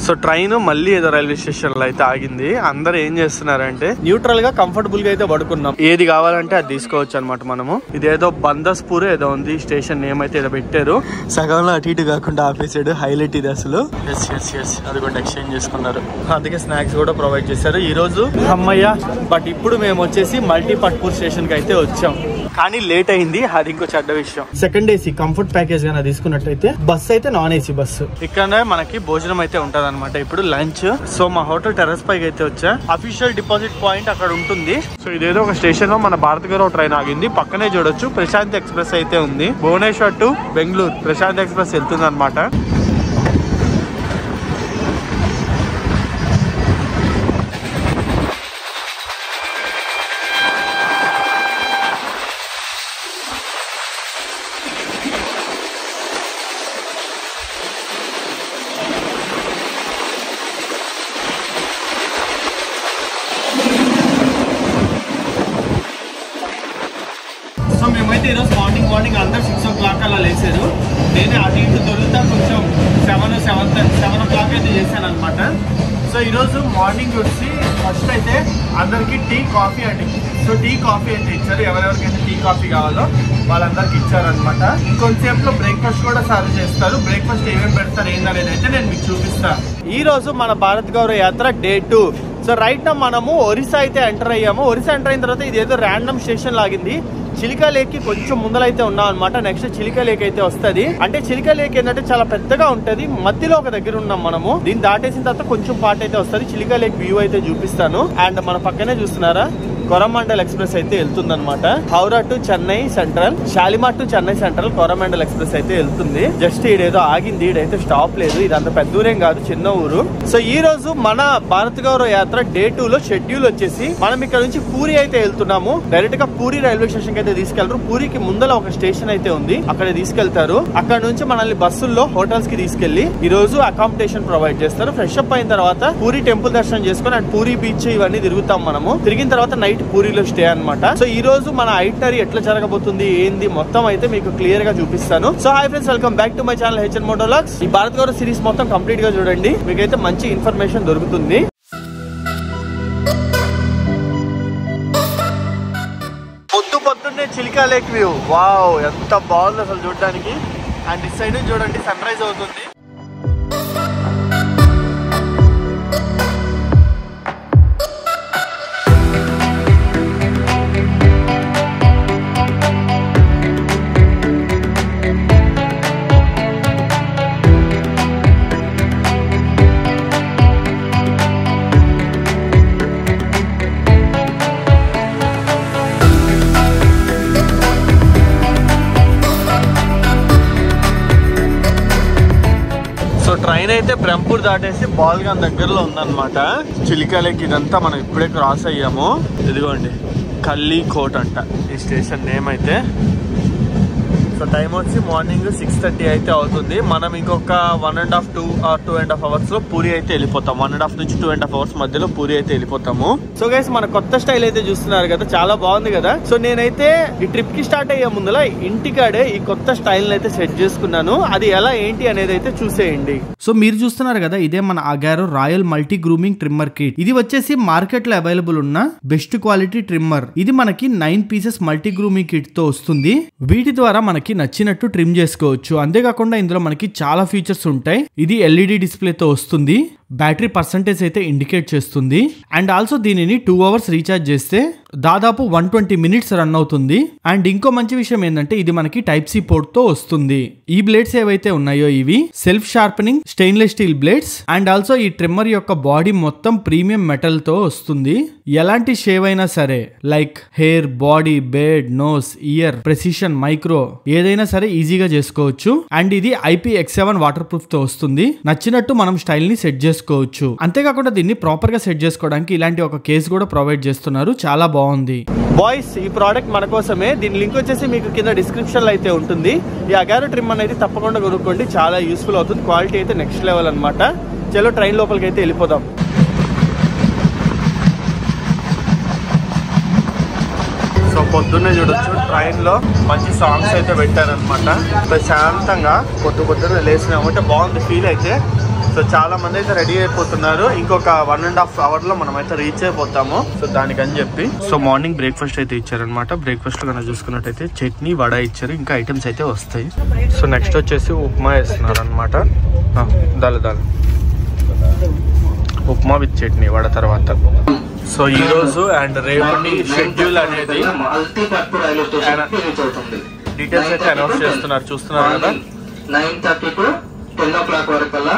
So train మళ్ళీ ఏదో railway station లో అయితే ఆగింది. అందరు ఏం చేస్తున్నారంటే న్యూట్రల్ గా కంఫర్టబుల్ గా అయితే పడుకున్నాం. ఏది కావాలంటే అది తీసుకోవచ్చు అనమాట మనము. ఇదేదో బందస్పూర్ ఏదో ఉంది స్టేషన్ నేమ్ అయితే ఏదో పెట్టారు. సగంలో అటు ఇటు కాకుండా ఆపేసాడు. హైలైట్ ఇది అసలు. అది కూడా ఎక్స్చేంజ్ చేసుకున్నారు. అందుకే స్నాక్స్ కూడా ప్రొవైడ్ చేశారు ఈ రోజు. అమ్మయ్య. బట్ ఇప్పుడు మేము వచ్చేసి మల్టీపట్పూర్ స్టేషన్ కి అయితే వచ్చాం. కానీ లేట్ అయింది, అది ఇంకో చెడ్డ విషయం. సెకండ్ ఏసీ కంఫర్ట్ ప్యాకేజ్ గానీ తీసుకున్నట్లయితే బస్ అయితే నాన్ ఏసీ బస్సు. ఇక్కడ మనకి భోజనం అయితే ఉంటది అనమాట. ఇప్పుడు లంచ్. సో మా హోటల్ టెర్రస్ పైకి అయితే వచ్చా. అఫీషియల్ డిపాజిట్ పాయింట్ అక్కడ ఉంటుంది. సో ఇదేదో ఒక స్టేషన్ లో మన భారత్ గౌరవ్ ట్రైన్ ఆగింది. పక్కనే చూడొచ్చు ప్రశాంత్ ఎక్స్ప్రెస్ అయితే ఉంది. భువనేశ్వర్ టు బెంగళూరు ప్రశాంత్ ఎక్స్ప్రెస్ వెళ్తుంది అనమాట. సో మేమైతే ఈరోజు మార్నింగ్ అందరు 6 o'clock అలా లేచారు. నేనే అటు ఇటు దొరుకుతా కొంచెం 7 o'clock అయితే చేశాను అనమాట. సో ఈరోజు మార్నింగ్ వచ్చి ఫస్ట్ అయితే అందరికి టీ కాఫీ అండి. సో టీ కాఫీ అయితే ఇచ్చారు. ఎవరెవరికైతే టీ కాఫీ కావాలో వాళ్ళందరికి ఇచ్చారనమాట. ఇంకొంచెంసేపులో బ్రేక్ఫాస్ట్ కూడా సర్వ్ చేస్తారు. బ్రేక్ఫాస్ట్ ఏమేమి పెడతారు ఏంటనేది అయితే నేను మీకు చూపిస్తాను. ఈ రోజు మన భారత్ గౌరవ్ యాత్ర డే 2. సో రైట్ నా మనము ఒరిస్సా అయితే ఎంటర్ అయ్యాము. ఒరిస్సా ఎంటర్ అయిన తర్వాత ఇది ఏదో ర్యాండమ్ స్టేషన్ లాగింది. చిలికా లేక్ కి కొంచెం ముందలైతే ఉన్నాం అనమాట. నెక్స్ట్ చిలికా లేక్ అయితే వస్తుంది. అంటే చిలికా లేక్ ఏంటంటే చాలా పెద్దగా ఉంటది. మధ్యలో ఒక దగ్గర ఉన్నాం మనము. దీన్ని దాటేసిన తర్వాత కొంచెం పార్ట్ అయితే వస్తుంది. చిలికా లేక్ వ్యూ అయితే చూపిస్తాను. అండ్ మన పక్కనే చూస్తున్నారా కొరమాండల్ ఎక్స్ప్రెస్ అయితే వెళ్తుంది అనమాట. Howrah to Chennai central, Shalimar to Chennai central Coromandel express అయితే వెళ్తుంది. జస్ట్ ఈడేదో ఆగింది. ఈడైతే స్టాప్ లేదు. ఇది అంత పెద్ద ఊరేం కాదు, చిన్న ఊరు. సో ఈ రోజు మన భారత్ గౌరవ్ యాత్ర డే 2 లో షెడ్యూల్ వచ్చేసి మనం ఇక్కడ నుంచి పూరి అయితే వెళ్తున్నాము. డైరెక్ట్ గా పూరి రైల్వే స్టేషన్ కి అయితే తీసుకెళ్తారు. పూరికి ముందల ఒక స్టేషన్ అయితే ఉంది, అక్కడ తీసుకెళ్తారు. అక్కడ నుంచి మనల్ని బస్సుల్లో హోటల్స్ కి తీసుకెళ్లి ఈ రోజు అకామిడేషన్ ప్రొవైడ్ చేస్తారు. ఫ్రెష్ అప్ అయిన తర్వాత పూరి టెంపుల్ దర్శనం చేసుకుని అండ్ పూరి బీచ్ ఇవన్నీ తిరుగుతాం మనము. తిరిగిన తర్వాత నైట్ పూరిలో స్టే అనమాట. సో ఈ రోజు మన ఐటనరీ ఎట్లా జరగబోతుంది ఏంది మొత్తం అయితే మీకు క్లియర్ గా చూపిస్తాను. So hi friends, welcome back to my channel HN moto vlogs. ఈ భారత్ గౌరవ్ సిరీస్ మొత్తం కంప్లీట్ గా చూడండి, మీకైతే మంచి ఇన్ఫర్మేషన్ దొరుకుతుంది. పొద్దున్నే చిలికా లేక్ వ్యూ. వావ్, ఎంత బాగుంది అసలు చూడడానికి. అండ్ ఇస్ సైడ్ చూడండి సన్ రైజ్ అవుతుంది. ట్రైన్ అయితే బ్రహ్మపూర్ దాటేసి బాల్గాన్ దగ్గరలో ఉందన్నమాట. చిలికా లేక్ ఇదంతా మనం ఇప్పుడే క్రాస్ అయ్యాము. ఇదిగోండి కల్లీ కోట్ అంట ఈ స్టేషన్ నేమ్ అయితే. సో టైం వచ్చి మార్నింగ్ 6:30 అయితే అవుతుంది. మనం ఇంకొక 1.5 2 or 2.5 hours లో పూరి అయితే వెళ్ళిపోతాం. 1.5 నుంచి 2.5 hours మధ్యలో పూరి అయితే వెళ్ళిపోతాము. సో గైస్ మన కొత్త స్టైల్ అయితే చూస్తున్నారు కదా, చాలా బాగుంది కదా. సో నేనైతే ఈ ట్రిప్ కి స్టార్ట్ అయ్యే ముందులా ఇంటికాడే ఈ కొత్త స్టైల్ అయితే సెట్ చేసుకున్నాను. అది ఎలా ఏంటి అనేది అయితే చూసేయండి. సో మీరు చూస్తున్నారు కదా, ఇదే మన Agaro royal multi grooming trimmer kit. ఇది వచ్చేసి మార్కెట్ లో అవైలబుల్ ఉన్న బెస్ట్ క్వాలిటీ ట్రిమ్మర్. ఇది మనకి 9 pieces మల్టీ గ్రూమింగ్ కిట్ తో వస్తుంది. వీటి ద్వారా మనకి నచ్చినట్టు ట్రిమ్ చేసుకోవచ్చు. అంతేకాకుండా ఇందులో మనకి చాలా ఫీచర్స్ ఉంటాయి. ఇది ఎల్ఈడి డిస్ప్లేతో వస్తుంది. బ్యాటరీ పర్సంటేజ్ అయితే ఇండికేట్ చేస్తుంది. అండ్ ఆల్సో దీనిని 2 hours రీఛార్జ్ చేస్తే దాదాపు 120 minutes రన్ అవుతుంది. అండ్ ఇంకో మంచి విషయం ఏంటంటే ఇది మనకి టైప్ సి పోర్ట్ తో వస్తుంది. ఈ బ్లేడ్స్ ఏవైతే ఉన్నాయో ఇవి self sharpening stainless steel blades. And also ఈ ట్రిమ్మర్ యొక్క బాడీ మొత్తం ప్రీమియం మెటల్ తో వస్తుంది. ఎలాంటి షేవ్ అయినా సరే like hair, body, beard, nose, ear, precision, micro ఏదైనా సరే ఈజీగా చేసుకోవచ్చు. అండ్ ఇది IP-X7 వాటర్ ప్రూఫ్ తో వస్తుంది. నచ్చినట్టు మనం స్టైల్ ని సెట్ చేసుకోవచ్చు. అంతేకాకుండా దీన్ని ప్రాపర్ గా సెట్ చేసుకోవడానికి ఇలాంటి ఒక కేస్ కూడా ప్రొవైడ్ చేస్తున్నారు. చాలా బాగుంది బాయ్స్. ఈ ప్రోడక్ట్ మన కోసమే. దీని లింక్ వచ్చేసి మీకు కింద డిస్క్రిప్షన్ లో అయితే ఉంటుంది. ఈ అగారో ట్రిమ్ అనేది తప్పకుండా కొనుక్కోండి, చాలా యూస్ఫుల్ అవుతుంది. క్వాలిటీ అయితే నెక్స్ట్ లెవెల్ అనమాట. చలో ట్రైన్ లోపలికి అయితే వెళ్ళిపోదాం. సో పొద్దున్నే చూడొచ్చు ట్రైన్ లో మంచి సాంగ్స్ అయితే పెట్టారనమాట. ప్రశాంతంగా పొద్దున్నే లేసినామంటే బాగుంది ఫీల్ అయితే. సో చాలా మంది అయితే రెడీ అయిపోతున్నారు. ఇంకొక 1.5 hours లో మనం అయితే రీచ్ అయిపోతాము. సో దానికని చెప్పి సో మార్నింగ్ బ్రేక్ఫాస్ట్ అయితే ఇచ్చారనమాట. బ్రేక్ఫాస్ట్ లో కనుక చూసుకున్నట్టయితే చట్నీ, వడ ఇచ్చారు. ఇంకా ఐటమ్స్ అయితే వస్తాయి. సో నెక్స్ట్ వచ్చేసి ఉప్మా వేస్తున్నారు అనమాట. దాల్ ఉప్మా విత్ చట్నీ, వడ తర్వాత. సో ఈ రోజు అండ్ రేపటి షెడ్యూల్ అనేది డీటెయిల్స్ అయితే అనౌన్స్ చేస్తున్నారు, చూస్తున్నారు కదా. 9:30 to 10 o'clock వరకల్లా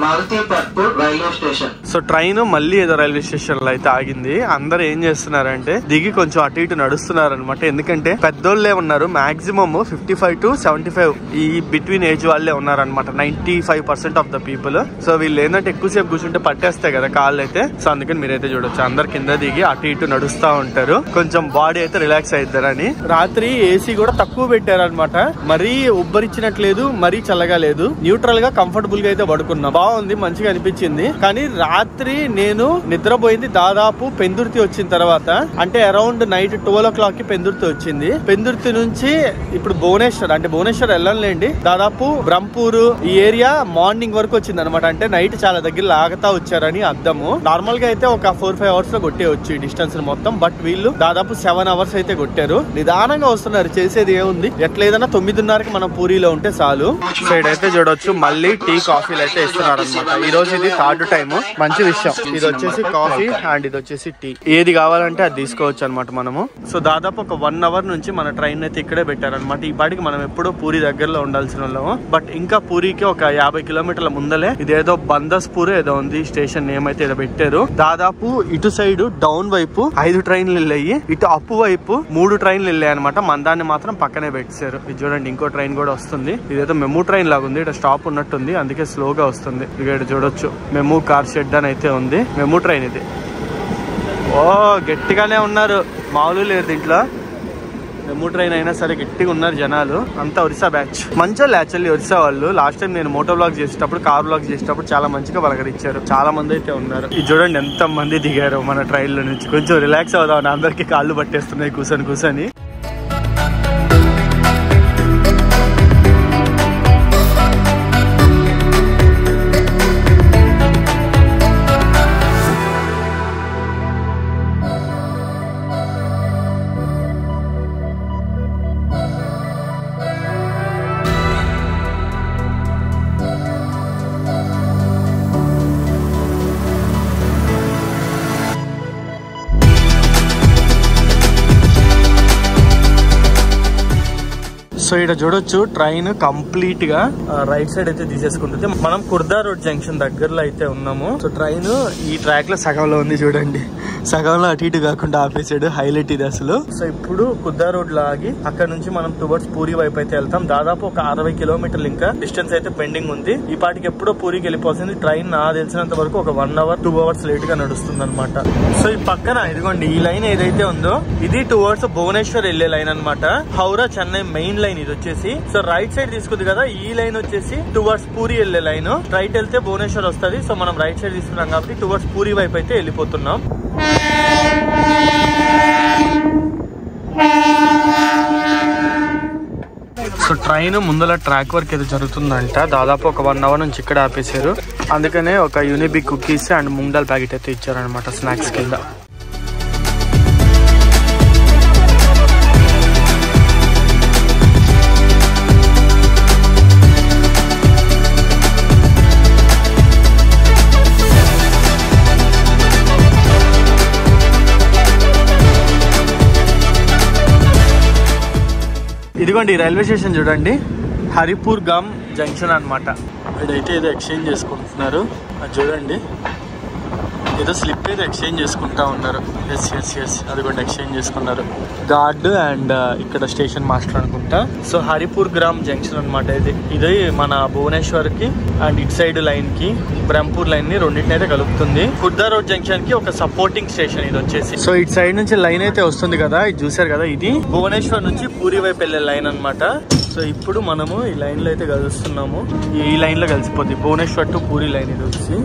మారుతిపట్పూర్ రైల్వే స్టేషన్. సో ట్రైన్ మళ్ళీ ఏదో రైల్వే స్టేషన్ లో అయితే ఆగింది. అందరు ఏం చేస్తున్నారంటే దిగి కొంచెం అటు ఇటు నడుస్తున్నారు అనమాట. ఎందుకంటే పెద్దోళ్లే ఉన్నారు, మాక్సిమం 55 to 75 ఈ బిట్వీన్ ఏజ్ వాళ్ళే ఉన్నారనమాట. 95% ఆఫ్ ద పీపుల్. సో వీళ్ళు ఏంటంటే ఎక్కువసేపు కూర్చుంటే పట్టేస్తాయి కదా కాళ్ళు అయితే. సో అందుకని మీరైతే చూడొచ్చు అందరు కింద దిగి అటు ఇటు నడుస్తా ఉంటారు, కొంచెం బాడీ అయితే రిలాక్స్ అవుతారని. రాత్రి ఏసీ కూడా తక్కువ పెట్టారనమాట. మరీ ఉబ్బరిచ్చినట్లేదు, మరీ చల్లగా లేదు, న్యూట్రల్ గా కంఫర్టబుల్ గా అయితే పడుకున్నాం. బాగుంది, మంచిగా అనిపించింది. కానీ రాత్రి నేను నిద్రపోయింది దాదాపు పెందుర్తి వచ్చిన తర్వాత. అంటే అరౌండ్ నైట్ 12 o'clock కి పెందుర్తి వచ్చింది. పెందుర్తి నుంచి ఇప్పుడు భువనేశ్వర్, అంటే భువనేశ్వర్ వెళ్ళంలేండి, దాదాపు బ్రహ్మపూర్ ఈ ఏరియా మార్నింగ్ వరకు వచ్చింది అనమాట. అంటే నైట్ చాలా దగ్గర లాగుతా వచ్చారని అర్థము. నార్మల్ గా అయితే ఒక 4-5 hours లో కొట్టేవచ్చు ఈ డిస్టెన్స్ మొత్తం. బట్ వీళ్ళు దాదాపు 7 hours అయితే కొట్టారు. నిదానంగా వస్తున్నారు, చేసేది ఏముంది. ఎట్లేదన్నా 9:30కి మనం పూరిలో ఉంటే చాలు. సైడ్ అయితే చూడొచ్చు మళ్ళీ టీ, కాఫీలు అయితే ఇస్తున్నారు అనమాట. ఈ రోజు ఇది 3rd time. మంచి విషయం. ఇది వచ్చేసి కాఫీ అండ్ ఇది వచ్చేసి టీ. ఏది కావాలంటే అది తీసుకోవచ్చు అనమాట మనము. సో దాదాపు ఒక 1 hour నుంచి మన ట్రైన్ అయితే ఇక్కడే పెట్టారనమాట. ఈ పాటికి మనం ఎప్పుడో పూరి దగ్గరలో ఉండాల్సిన వాళ్ళము. బట్ ఇంకా పూరికి ఒక 50 kilometers ముందలే ఇదేదో బందస్పూర్ ఏదో ఉంది స్టేషన్ నేమ్ అయితే ఏదో పెట్టారు. దాదాపు ఇటు సైడ్ డౌన్ వైపు 5 ట్రైన్లు వెళ్ళాయి, ఇటు అప్పు వైపు 3 ట్రైన్లు వెళ్ళాయి అనమాట. మన దాన్ని మాత్రం పక్కనే పెట్టారు. ఇది చూడండి, ఇంకో ట్రైన్ కూడా వస్తుంది. ఇదేదో మెమూ ట్రైన్ లాగా ఉంది, ఇక్కడ స్టాప్ ఉన్నట్టుంది, అందుకే స్లోగా వస్తుంది. ఇక్కడ చూడొచ్చు మెమూ కార్ షెడ్ అని అయితే ఉంది. మెమూ ట్రైన్ ఇది. ఓ గట్టిగానే ఉన్నారు, మామూలు లేదు దీంట్లో. మెమూ ట్రైన్ అయినా సరే గట్టిగా ఉన్నారు జనాలు. అంతా ఒరిస్సా బ్యాచ్. మంచోళ్ళు యాక్చువల్లీ ఒరిస్సా వాళ్ళు. లాస్ట్ టైం నేను మోటో బ్లాగ్ చేసేటప్పుడు, కార్ బ్లాగ్ చేసేటప్పుడు చాలా మంచిగా పలకరించారు. చాలా మంది అయితే ఉన్నారు. ఇది చూడండి ఎంత మంది దిగారు మన ట్రైన్ లో నుంచి. కొంచెం రిలాక్స్ అవుదాం, అందరికి కాళ్ళు పట్టేస్తున్నాయి కూర్చొని. సో ఇక్కడ చూడొచ్చు ట్రైన్ కంప్లీట్ గా రైట్ సైడ్ అయితే తీసేసుకుంటుంది. మనం కుర్దా రోడ్ జంక్షన్ దగ్గరలో అయితే ఉన్నాము. సో ట్రైన్ ఈ ట్రాక్ లో సగంలో ఉంది చూడండి, సగంలో అటు ఇటు కాకుండా ఆపేసాడు. హైలైట్ ఇది అసలు. సో ఇప్పుడు కుర్దా రోడ్ లో ఆగి అక్కడ నుంచి మనం టువర్డ్స్ పూరి వైపు అయితే వెళ్తాం. దాదాపు ఒక 60 kilometers ఇంకా డిస్టెన్స్ అయితే పెండింగ్ ఉంది. ఈ పాటికి ఎప్పుడో పూరికి వెళ్ళిపోతుంది. ట్రైన్ నా తెలిసినంత వరకు ఒక 1 hour 2 hours లేట్ గా నడుస్తుంది అనమాట. సో ఈ పక్కన ఇదిగోండి ఈ లైన్ ఏదైతే ఉందో ఇది టువర్డ్స్ భువనేశ్వర్ వెళ్లే లైన్ అనమాట. హౌరా చెన్నై మెయిన్ లైన్ ఇది వచ్చేసి. సో రైట్ సైడ్ తీసుకుంది కదా, ఈ లైన్ వచ్చేసి టువర్డ్స్ పూరి వెళ్లే లైన్. రైట్ వెళ్తే భువనేశ్వర్ వస్తుంది. సో మనం రైట్ సైడ్ తీసుకున్నాం కాబట్టి టువర్డ్స్ పూరి వైపు అయితే వెళ్ళిపోతున్నాం. సో ట్రైన్ ముందల ట్రాక్ వర్క్ ఏదో జరుగుతుందంట. దాదాపు ఒక 1 hour నుంచి ఇక్కడ ఆపేశారు. అందుకనే ఒక Unibic cookies and moong dal packet అయితే ఇచ్చారనమాట స్నాక్స్ కింద. ఇదిగోండి రైల్వే స్టేషన్ చూడండి, హరిపూర్ గామ్ జంక్షన్ అనమాట. ఇదైతే ఏదో ఎక్స్చేంజ్ చేసుకుంటున్నారు. అది చూడండి, ఏదో స్లిప్ అయితే ఎక్స్చేంజ్ చేసుకుంటా ఉన్నారు. ఎస్ అదిగోండి ఎక్స్చేంజ్ చేసుకున్నారు. గార్డ్ అండ్ ఇక్కడ స్టేషన్ మాస్టర్ అనుకుంటా. సో హరిపూర్ గ్రామ్ జంక్షన్ అనమాట ఇది మన భువనేశ్వర్ కి అండ్ ఇటు సైడ్ లైన్ కి బ్రహ్మపూర్ లైన్ ని రెండింటిని అయితే కలుపుతుంది. కుర్దా రోడ్ జంక్షన్ కి ఒక సపోర్టింగ్ స్టేషన్ ఇది వచ్చేసి. సో ఇటు సైడ్ నుంచి లైన్ అయితే వస్తుంది కదా, ఇది చూసారు కదా, ఇది భువనేశ్వర్ నుంచి పూరి వైపు వెళ్లే లైన్ అనమాట. సో ఇప్పుడు మనము ఈ లైన్ లో అయితే కలుస్తున్నాము. ఈ లైన్ లో కలిసిపోద్ది భువనేశ్వర్ టు పూరి లైన్. ఇది వచ్చి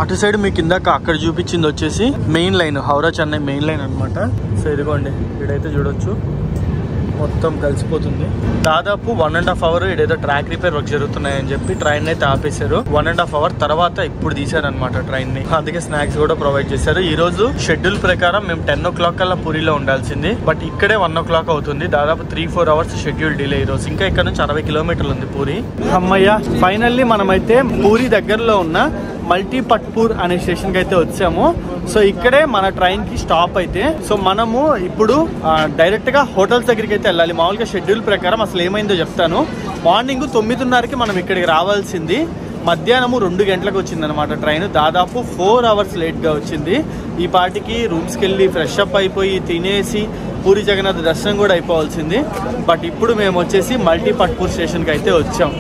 అటు సైడ్ మీకు ఇందాక అక్కడ చూపించింది వచ్చేసి main line, Howrah Chennai main line అనమాట. సో ఇదిగోండి ఇక్కడైతే చూడొచ్చు మొత్తం కలిసిపోతుంది. దాదాపు 1.5 hours ఇదేదో ట్రాక్ రిపేర్ వర్క్ జరుగుతున్నాయని చెప్పి ట్రైన్ అయితే ఆపేశారు. 1.5 hours తర్వాత ఇప్పుడు తీసారనమాట ట్రైన్ ని. అందుకే స్నాక్స్ కూడా ప్రొవైడ్ చేశారు. ఈ రోజు షెడ్యూల్ ప్రకారం మేము 10 o'clock కల్లా పూరిలో ఉండాల్సింది, బట్ ఇక్కడే 1 o'clock అవుతుంది. దాదాపు 3-4 hours షెడ్యూల్ డిలే ఈ రోజు. ఇంకా ఇక్కడ నుంచి 60 kilometers ఉంది పూరి. అమ్మయ్య, ఫైనల్లీ మనమైతే పూరి దగ్గరలో ఉన్న మల్టీ పట్పూర్ అనే స్టేషన్ కి అయితే వచ్చాము. సో ఇక్కడే మన ట్రైన్ కి స్టాప్ అయితే. సో మనము ఇప్పుడు డైరెక్ట్ గా హోటల్స్ దగ్గరికి అయితే వెళ్ళాలి. మామూలుగా షెడ్యూల్ ప్రకారం అసలు ఏమైందో చెప్తాను. మార్నింగ్ 9:30కి మనం ఇక్కడికి రావాల్సింది. మధ్యాహ్నము 2 గంటలకు వచ్చింది అనమాట ట్రైన్. దాదాపు 4 hours లేట్ గా వచ్చింది. ఈ పాటికి రూమ్స్కి వెళ్ళి ఫ్రెష్ అప్ అయిపోయి తినేసి పూరి జగన్నాథ్ దర్శనం కూడా అయిపోవాల్సింది. బట్ ఇప్పుడు మేము వచ్చేసి మల్టీ పట్పూర్ స్టేషన్ కి అయితే వచ్చాం.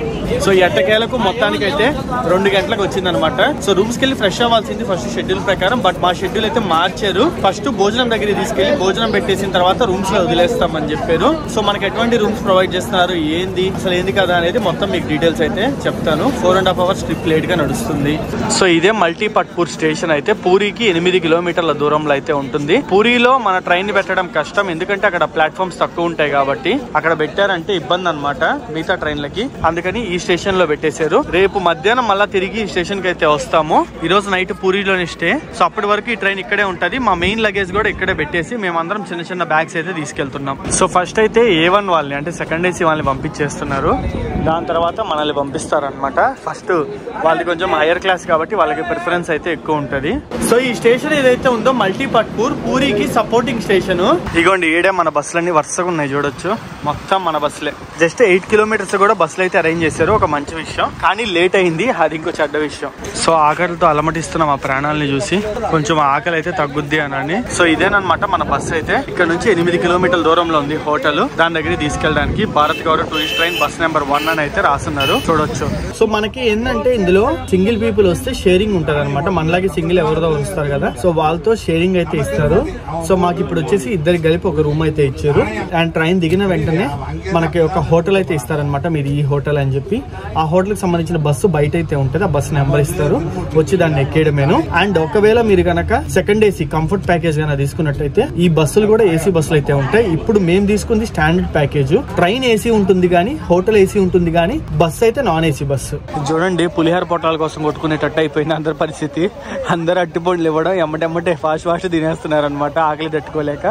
సో ఎట్టకేలకు మొత్తానికి అయితే 2 గంటలకు వచ్చింది అనమాట. సో రూమ్స్ కి వెళ్ళి ఫ్రెష్ అవ్వాల్సింది ఫస్ట్ షెడ్యూల్ ప్రకారం, బట్ మా షెడ్యూల్ అయితే మార్చారు. ఫస్ట్ భోజనం దగ్గరికి తీసుకెళ్లి భోజనం పెట్టేసిన తర్వాత రూమ్స్ లో వదిలేస్తామని చెప్పారు. సో మనకి ఎటువంటి రూమ్స్ ప్రొవైడ్ చేస్తున్నారు, ఏంది అసలు ఏంది కదా అనేది మొత్తం మీకు డీటెయిల్స్ అయితే చెప్తాను. 4.5 hours ట్రిప్ లేట్ గా నడుస్తుంది. సో ఇదే మల్టీ పట్పూర్ స్టేషన్ అయితే పూరికి 8 kilometers దూరంలో అయితే ఉంటుంది. పూరిలో మన ట్రైన్ ని పెట్టడం కష్టం, ఎందుకంటే అక్కడ ప్లాట్ఫామ్స్ తక్కువ ఉంటాయి కాబట్టి. అక్కడ పెట్టారంటే ఇబ్బంది అనమాట మిగతా ట్రైన్లకి, అందుకని ఈ స్టేషన్ లో పెట్టేశారు. రేపు మధ్యాహ్నం మళ్ళా తిరిగి ఈ స్టేషన్ కి అయితే వస్తాము. ఈ రోజు నైట్ పూరిలోనే స్టే. సో అప్పటి వరకు ఈ ట్రైన్ ఇక్కడే ఉంటది. మా మెయిన్ లగేజ్ కూడా ఇక్కడే పెట్టేసి మేమందరం చిన్న చిన్న బ్యాగ్స్ అయితే తీసుకెళ్తున్నాం. సో ఫస్ట్ అయితే A1 వాళ్ళని అంటే సెకండ్ AC వాళ్ళని పంపించేస్తున్నారు. దాని తర్వాత మనల్ని పంపిస్తారనమాట. ఫస్ట్ వాళ్ళకి కొంచెం హైయర్ క్లాస్ కాబట్టి వాళ్ళకి ప్రిఫరెన్స్ అయితే ఎక్కువ ఉంటది. సో ఈ స్టేషన్ ఏదైతే ఉందో మల్టీ పట్పూర్ పూరికి సపోర్టింగ్ స్టేషన్. ఇగోండి ఈడే మన బస్సులన్నీ వరుసగా ఉన్నాయి చూడొచ్చు. మొత్తం మన బస్సులే. జస్ట్ 8 kilometers కూడా బస్సులు అయితే అరేంజ్ చేశారు. ఒక మంచి విషయం, కానీ లేట్ అయింది, అది ఇంకో చెడ్డ విషయం. సో ఆకలితో అలమటిస్తున్నాం ఆ ప్రాణాలని చూసి. కొంచెం ఆకలి అయితే తగ్గుద్ది అని. సో ఇదేనమాట మన బస్సు అయితే. ఇక్కడ నుంచి 8 kilometers దూరంలో ఉంది హోటల్. దాని దగ్గర తీసుకెళ్ళడానికి Bharat Gaurav tourist train bus number 1 అని అయితే రాస్తున్నారు చూడొచ్చు. సో మనకి ఏంటంటే ఇందులో సింగిల్ పీపుల్ వస్తే షేరింగ్ ఉంటది అనమాట. మనలాగే సింగిల్ ఎవరిదో వస్తారు కదా, సో వాళ్ళతో షేరింగ్ అయితే ఇస్తారు. సో మాకు ఇప్పుడు వచ్చేసి ఇద్దరికి కలిపి ఒక రూమ్ అయితే ఇచ్చారు. అండ్ ట్రైన్ దిగిన వెంటనే మనకి ఒక హోటల్ అయితే ఇస్తారనమాట. మీరు ఈ హోటల్ అని చెప్పి ఆ హోటల్ కి సంబంధించిన బస్సు బయట అయితే ఉంటుంది. ఆ బస్సు నెంబర్ ఇస్తారు, వచ్చి దాన్ని ఎక్కేయడమేను. అండ్ ఒకవేళ మీరు కనుక సెకండ్ AC కంఫర్ట్ ప్యాకేజ్ కనుక తీసుకున్నట్టయితే ఈ బస్సులు కూడా AC బస్సులు అయితే ఉంటాయి. ఇప్పుడు మేము తీసుకుంది స్టాండర్డ్ ప్యాకేజ్. ట్రైన్ AC ఉంటుంది కానీ హోటల్ AC ఉంటుంది కానీ బస్సు అయితే నాన్ AC బస్సు. చూడండి పులిహార పొట్టాల కోసం కొట్టుకునేటట్టు అయిపోయింది అందరి పరిస్థితి. అందరు అట్టిపొడులు ఇవ్వడం ఎమ్మటెమ్మటే ఫాస్ట్ తినేస్తున్నారు అనమాట, ఆకలి తట్టుకోలేక.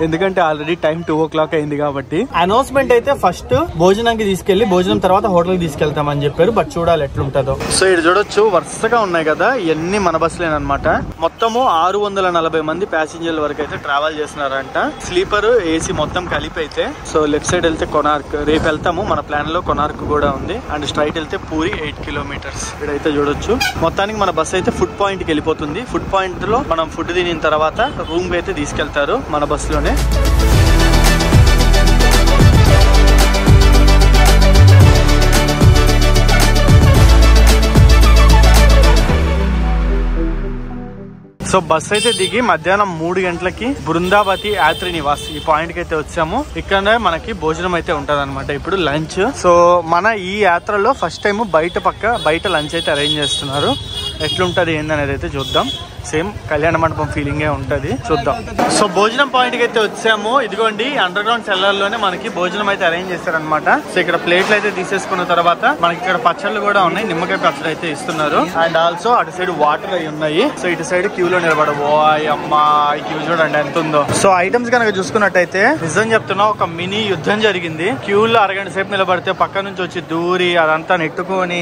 ఎందుకంటే ఆల్రెడీ టైం 2 o'clock అయింది కాబట్టి. అనౌన్స్మెంట్ అయితే ఫస్ట్ భోజనానికి తీసుకెళ్లి భోజనం తర్వాత హోటల్ తీసుకెళ్తామని చెప్పారు. బట్ చూడాలి ఎట్లుంటుందో. సో ఇది చూడొచ్చు వరుసగా ఉన్నాయి కదా, ఇవన్నీ మన బస్సులేనమాట. మొత్తము 640 మంది ప్యాసింజర్ల వరకు అయితే ట్రావెల్ చేస్తున్నారంట. స్లీపర్ AC మొత్తం కలిపి అయితే. సో లెఫ్ట్ సైడ్ వెళ్తే కొనార్క్, రేపు వెళ్తాము. మన ప్లాన్ లో కొనార్క్ కూడా ఉంది. అండ్ స్ట్రైట్ వెళ్తే పూరి 8 kilometers. ఇక్కడైతే చూడొచ్చు. మొత్తానికి మన బస్సు అయితే ఫుడ్ పాయింట్ కి వెళ్ళిపోతుంది. ఫుడ్ పాయింట్ లో మనం ఫుడ్ తినిన తర్వాత రూమ్ అయితే తీసుకెళ్తారు మన బస్సులోనే. సో బస్ అయితే దిగి మధ్యాహ్నం 3 గంటలకి బృందావతి యాత్రి నివాస్ ఈ పాయింట్ కి అయితే వచ్చాము. ఇక్కడ మనకి భోజనం అయితే ఉంటది అనమాట. ఇప్పుడు లంచ్. సో మన ఈ యాత్రలో ఫస్ట్ టైం బయట లంచ్ అయితే అరేంజ్ చేస్తున్నారు. ఎట్లుంటది ఏందనేది అయితే చూద్దాం. సేమ్ కళ్యాణ మండపం ఫీలింగే ఉంటది, చూద్దాం. సో భోజనం పాయింట్ కి అయితే వచ్చాము. ఇదిగోండి అండర్ గ్రౌండ్ సెల్లర్ లోనే మనకి భోజనం అయితే అరేంజ్ చేస్తారనమాట. సో ఇక్కడ ప్లేట్లు అయితే తీసేసుకున్న తర్వాత మనకి ఇక్కడ పచ్చళ్ళు కూడా ఉన్నాయి. నిమ్మకాయ పచ్చడి అయితే ఇస్తున్నారు. అండ్ ఆల్సో అటు సైడ్ వాటర్ అయి ఉన్నాయి. సో ఇటు సైడ్ క్యూ లో నిలబడవు. అమ్మా ఈ క్యూ చూడండి ఎంత ఉందో. సో ఐటమ్స్ కనుక చూసుకున్నట్టయితే నిజం చెప్తున్నా ఒక మినీ యుద్ధం జరిగింది. క్యూ లో అరగంట సేపు నిలబడితే పక్క నుంచి వచ్చి దూరి అదంతా నెట్టుకొని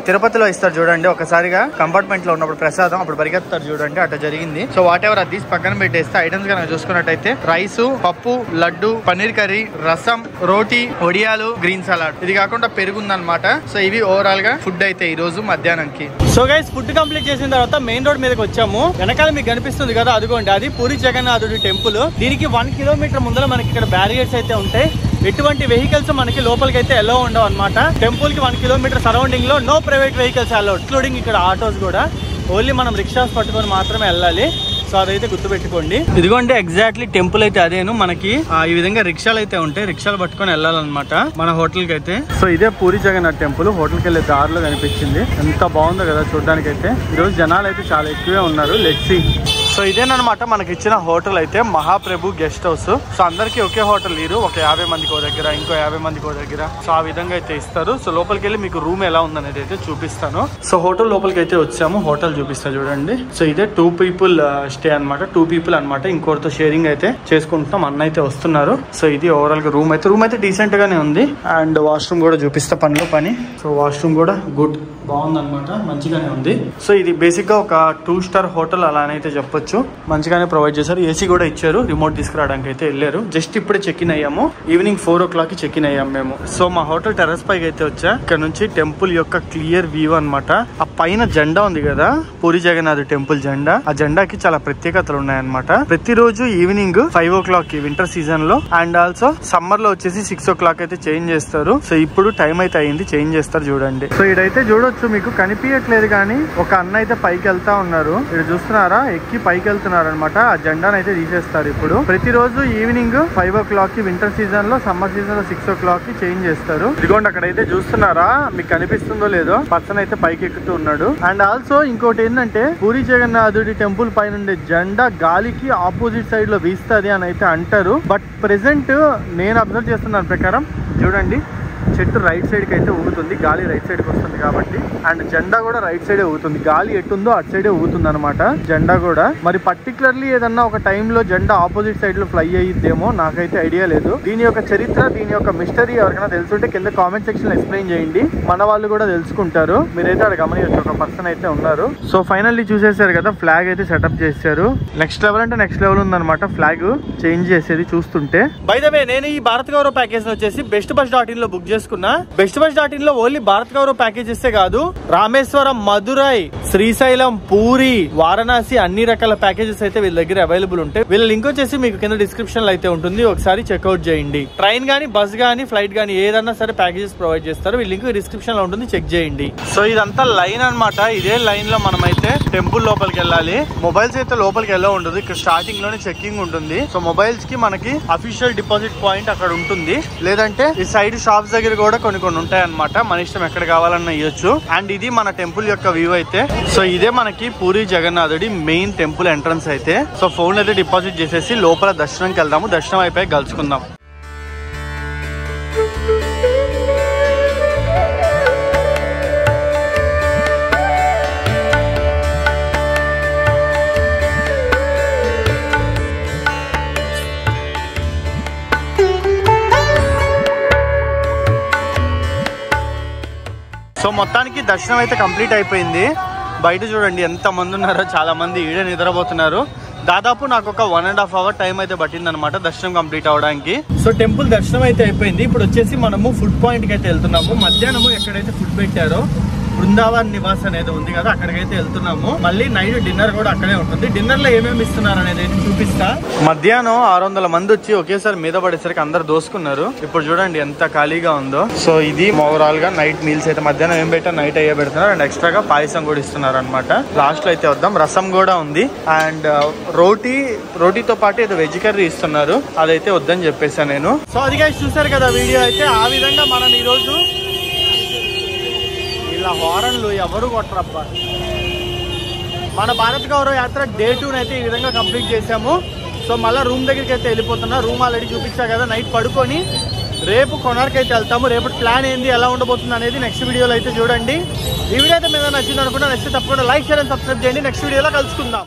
తిరుపతిలో ఇస్తారు చూడండి. ఒకసారిగా కంపార్ట్మెంట్ లో ఉన్నప్పుడు ప్రసాదం అప్పుడు పరిగెత్తారు చూడండి, అట్లా జరిగింది. సో వాట్ ఎవర్ అది పక్కన పెట్టేస్తే ఐటమ్స్ కనుక చూసుకున్నట్టయితే రైస్, పప్పు, లడ్డు, పన్నీర్ కర్రీ, రసం, రోటీ, వడియాలు, గ్రీన్ సలాడ్, ఇది కాకుండా పెరుగుందనమాట. సో ఇవి ఓవరాల్ గా ఫుడ్ అయితే ఈ రోజు మధ్యాహ్నానికి. సో గైస్ ఫుడ్ కంప్లీట్ చేసిన తర్వాత మెయిన్ రోడ్ మీదకి వచ్చాము. వెనకాల మీకు కనిపిస్తుంది కదా, అదిగోండి అది పూరి జగన్నాథుడి టెంపుల్. దీనికి 1 kilometer ముందర మనకి ఇక్కడ బ్యారిగేట్స్ అయితే ఉంటాయి. ఎటువంటి వెహికల్స్ మనకి లోపలికి అయితే ఎలో ఉండవు అనమాట. టెంపుల్ కి 1 kilometer సరౌండింగ్ లో నో ప్రైవేట్ వెహికల్స్ అలో, ఇంక్లూడింగ్ ఇక్కడ ఆటోస్ కూడా. ఓన్లీ మనం రిక్షాస్ పట్టుకొని మాత్రమే వెళ్ళాలి. సో అదైతే గుర్తుపెట్టుకోండి. ఇదిగోండి ఎగ్జాక్ట్లీ టెంపుల్ అయితే అదేను. మనకి ఈ విధంగా రిక్షాలు అయితే ఉంటాయి. రిక్షాలు పట్టుకొని వెళ్ళాలన్నమాట మన హోటల్ కి అయితే. సో ఇదే పూరి జగన్నాథ్ టెంపుల్. హోటల్ కి వెళ్ళే దారిలో కనిపించింది. ఎంత బాగుందో కదా చూడడానికి అయితే. ఈ రోజు జనాలు అయితే చాలా ఎక్కువే ఉన్నారు. Let's see. సో ఇదేనమాట మనకి ఇచ్చిన హోటల్ అయితే మహాప్రభు గెస్ట్ హౌస్. సో అందరికి ఒకే హోటల్ లేరు, ఒక 50 మందికి దగ్గర, ఇంకో 50 మందికి దగ్గర. సో ఆ విధంగా అయితే ఇస్తారు. సో లోపలికి వెళ్ళి మీకు రూమ్ ఎలా ఉందనేది అయితే చూపిస్తాను. సో హోటల్ లోపలికి అయితే వచ్చాము, హోటల్ చూపిస్తా చూడండి. సో ఇదే 2 people స్టే అనమాట, 2 people అనమాట. ఇంకోటితో షేరింగ్ అయితే చేసుకుంటున్నాం, అన్న అయితే వస్తున్నారు. సో ఇది ఓవరాల్ గా రూమ్ అయితే డీసెంట్ గానే ఉంది. అండ్ వాష్రూమ్ కూడా చూపిస్తా పనిలో పని. సో వాష్రూమ్ కూడా గుడ్, బాగుంది అనమాట, మంచిగానే ఉంది. సో ఇది బేసిక్ గా ఒక 2 star హోటల్ అలానైతే చెప్పొచ్చు. మంచిగానే ప్రొవైడ్ చేశారు, ఏసీ కూడా ఇచ్చారు. రిమోట్ తీసుకురావడానికి అయితే వెళ్ళారు. జస్ట్ ఇప్పుడే చెక్ ఇన్ అయ్యాము, ఈవినింగ్ 4 o'clock చెక్ ఇన్ అయ్యాము మేము. సో మా హోటల్ టెర్రస్ పైకి అయితే వచ్చా. ఇక్కడ నుంచి టెంపుల్ యొక్క క్లియర్ వ్యూ అనమాట. ఆ పైన జెండా ఉంది కదా, పూరి జగన్నాథ్ టెంపుల్ జెండా, ఆ జెండాకి చాలా ప్రత్యేకతలు ఉన్నాయన్నమాట. ప్రతిరోజు ఈవినింగ్ 5 o'clock వింటర్ సీజన్ లో, అండ్ ఆల్సో సమ్మర్ లో వచ్చేసి 6 o'clock అయితే చేంజ్ చేస్తారు. సో ఇప్పుడు టైం అయితే అయింది, చేంజ్ చేస్తారు చూడండి. సో ఇదైతే చూడొచ్చు, మీకు కనిపించట్లేదు కానీ ఒక అన్న అయితే పైకి వెళ్తా ఉన్నారు. ఇక్కడ చూస్తున్నారా, ఎక్కి పైకి వెళ్తున్నారు అనమాట. ఆ జెండాను అయితే తీసేస్తారు ఇప్పుడు. ప్రతిరోజు ఈవినింగ్ 5 o'clock వింటర్ సీజన్ లో, సమ్మర్ సీజన్ లో 6 o'clock చేంజ్ చేస్తారు. ఇదిగోండి అక్కడైతే చూస్తున్నారా, మీకు కనిపిస్తుందో లేదో, పర్సన్ అయితే పైకి ఎక్కుతూ ఉన్నాడు. అండ్ ఆల్సో ఇంకోటి ఏంటంటే, పూరి జగన్నాథుడి టెంపుల్ పైన ఉండే జెండా గాలికి ఆపోజిట్ సైడ్ లో వీస్తుంది అని అయితే అంటారు. బట్ ప్రెసెంట్ నేను అబ్జర్వ్ చేస్తున్న ప్రకారం చూడండి, చెట్టు రైట్ సైడ్ కి అయితే ఊగుతుంది, గాలి రైట్ సైడ్ కి వస్తుంది కాబట్టి. అండ్ జెండా కూడా రైట్ సైడే ఊగుతుంది, గాలి ఎట్టుందో అటు సైడే ఊగుతుంది అనమాట జెండా కూడా. మరి పర్టికులర్లీ ఏదన్నా ఒక టైంలో జెండా ఆపోజిట్ సైడ్ లో ఫ్లై అయ్యిద్దేమో, నాకైతే ఐడియా లేదు. దీని యొక్క చరిత్ర, దీని యొక్క మిస్టరీ ఎవరికైనా తెలుసుంటే కింద కామెంట్ సెక్షన్ లో ఎక్స్ప్లెయిన్ చేయండి, మన వాళ్ళు కూడా తెలుసుకుంటారు. మీరైతే అక్కడ గమనించవచ్చు, ఒక పర్సన్ అయితే ఉన్నారు. సో ఫైనల్లీ చూసేసారు కదా, ఫ్లాగ్ అయితే సెటప్ చేశారు. నెక్స్ట్ లెవెల్ అంటే నెక్స్ట్ లెవెల్ ఉందన్నమాట, ఫ్లాగ్ చేంజ్ చేసేది చూస్తుంటే. బై ద వే, నేను ఈ భారత్ గౌరవ్ ప్యాకేజ్ వచ్చేసి bestbus.in లో బుక్ చేసుకున్నా. bestbus.in లో ఓన్లీ భారత్ గౌరవ్ ప్యాకేజ్ ఇస్తే కాదు, రామేశ్వరం, మదురై, శ్రీశైలం, పూరి, వారణాసి అన్ని రకాల ప్యాకేజెస్ అయితే వీళ్ళ దగ్గర అవైలబుల్ ఉంటాయి. వీళ్ళ లింక్ వచ్చేసి మీకు కింద డిస్క్రిప్షన్ లో అయితే ఉంటుంది, ఒకసారి చెక్అౌట్ చేయండి. ట్రైన్ గానీ, బస్ గానీ, ఫ్లైట్ గానీ ఏదన్నా సరే ప్యాకేజెస్ ప్రొవైడ్ చేస్తారు. వీళ్ళ లింక్ డిస్క్రిప్షన్ లో ఉంటుంది, చెక్ చేయండి. సో ఇదంతా లైన్ అనమాట. ఇదే లైన్ లో మనం అయితే టెంపుల్ లోపలికి వెళ్ళాలి. మొబైల్స్ అయితే లోపలికి వెళ్ళ ఉండదు, ఇక్కడ స్టార్టింగ్ లోనే చెక్కింగ్ ఉంటుంది. సో మొబైల్స్ కి మనకి అఫీషియల్ డిపాజిట్ పాయింట్ అక్కడ ఉంటుంది, లేదంటే ఈ సైడ్ షాప్స్ దగ్గర కూడా కొన్ని ఉంటాయి అనమాట. మన ఇష్టం ఎక్కడ కావాలన్నా ఇవ్వచ్చు. అండ్ ఇది మన టెంపుల్ యొక్క వ్యూ అయితే. సో ఇదే మనకి పూరి జగన్నాథుడి మెయిన్ టెంపుల్ ఎంట్రన్స్ అయితే. సో ఫోన్ అయితే డిపాజిట్ చేసేసి లోపల దర్శనంకి వెళ్దాము, దర్శనం అయిపోయి కలుసుకుందాం. సో మొత్తానికి దర్శనం అయితే కంప్లీట్ అయిపోయింది. బయట చూడండి ఎంత మంది ఉన్నారో, చాలా మంది ఈడే నిద్రపోతున్నారు. దాదాపు నాకు ఒక 1.5 hour టైం అయితే పట్టింది అనమాట దర్శనం కంప్లీట్ అవడానికి. సో టెంపుల్ దర్శనం అయితే అయిపోయింది. ఇప్పుడు వచ్చేసి మనము ఫుడ్ పాయింట్ కి అయితే వెళ్తున్నాము. మధ్యాహ్నము ఎక్కడైతే ఫుడ్ పెట్టారో బృందావన్ నివాస్ అనేది ఉంది కదా, అక్కడికైతే వెళ్తున్నాము. మళ్ళీ నైట్ డిన్నర్ కూడా అక్కడే ఉంటుంది. డిన్నర్ లో ఏమేమి ఇస్తున్నారు అనేది అయితే చూపిస్తా. మధ్యాహ్నం 600 మంది వచ్చి ఒకేసారి మీద పడేసరికి అందరు దోసుకున్నారు. ఇప్పుడు చూడండి ఎంత ఖాళీగా ఉందో. సో ఇది ఓవరాల్ గా నైట్ మీల్స్ అయితే. మధ్యాహ్నం ఏం పెట్టారు, నైట్ అయ్యే పెడుతున్నారు. అండ్ ఎక్స్ట్రాగా పాయసం కూడా ఇస్తున్నారు అనమాట. లాస్ట్ లో అయితే వద్దాం, రసం కూడా ఉంది. అండ్ రోటీతో పాటు ఏదో వెజ్ కర్రీ ఇస్తున్నారు, అదైతే వద్దని చెప్పేసాను నేను. సో అది చూసారు కదా వీడియో అయితే. ఆ విధంగా మనం ఈ రోజు ఇలా హారన్లు ఎవరు కొట్టరబ్బా. మన భారత్ గౌరవ యాత్ర డే 2 అయితే ఈ విధంగా కంప్లీట్ చేసాము. సో మళ్ళీ రూమ్ దగ్గరికి అయితే వెళ్ళిపోతున్నా. రూమ్ ఆల్రెడీ చూపించా కదా, నైట్ పడుకొని రేపు కొనార్క్ అయితే వెళ్తాము. రేపు ప్లాన్ ఏంది, ఎలా ఉండబోతుంది అనేది నెక్స్ట్ వీడియోలో అయితే చూడండి. ఈ వీడియో అయితే మీద నచ్చింది అనుకుంటా. నచ్చితే తప్పకుండా లైక్, షేర్ అండ్ సబ్స్క్రైబ్ చేయండి. నెక్స్ట్ వీడియోలో కలుసుకుందాం.